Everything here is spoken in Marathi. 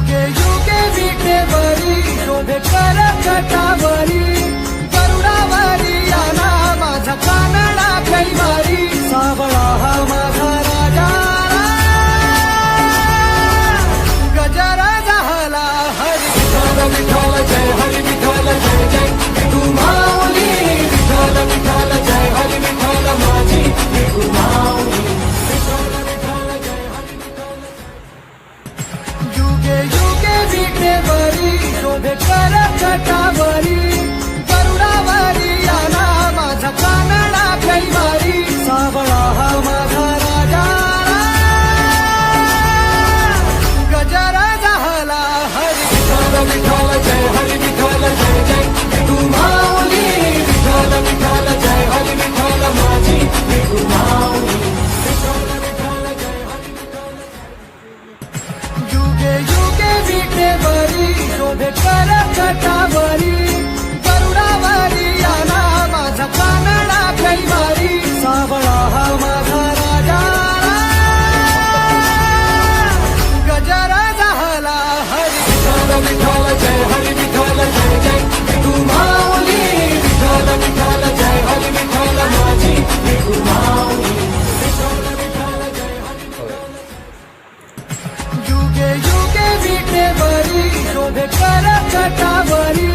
युगे युगे विटेवरी शोभे कर कटावरी करुणावरी आला माझा कानडा कैवारी सावळा हा माझा राजा गजरा झाला हरी विठ्ठल विठ्ठल जय हरी विठ्ठल जय जय तू माऊली विठ्ठल विठ्ठल जय हरी विठ्ठल माझी तू माऊली विठ्ठल विठ्ठल जय हरी विठ्ठल युगे युगे विटेवरी शोभे कर कटावरी करुणावरी आला माझा कानडा कैवारी सावळा हा माझा राजा गजरा झाला हरी विठ्ठल विठ्ठल जय हरी विठ्ठल जय जय तू माऊली विठ्ठल विठ्ठल जय हरी विठ्ठल माझी तू माऊली विठ्ठल विठ्ठल जय हरी विठ्ठल युगे युगे विटेवरी शोभे कर कटावरी करुणावरी आला माझा कानडा कैवारी सावळा हा माझा राजा गजरा झाला हरी विठ्ठल विठ्ठल जय हरी विठ्ठल जय जय तू माऊली विठ्ठल विठ्ठल जय हरी विठ्ठल माझी तू माऊली विठ्ठल विठ्ठल जय हरी विठ्ठल युगे युगे विटेवरी शोभे कर कटावरी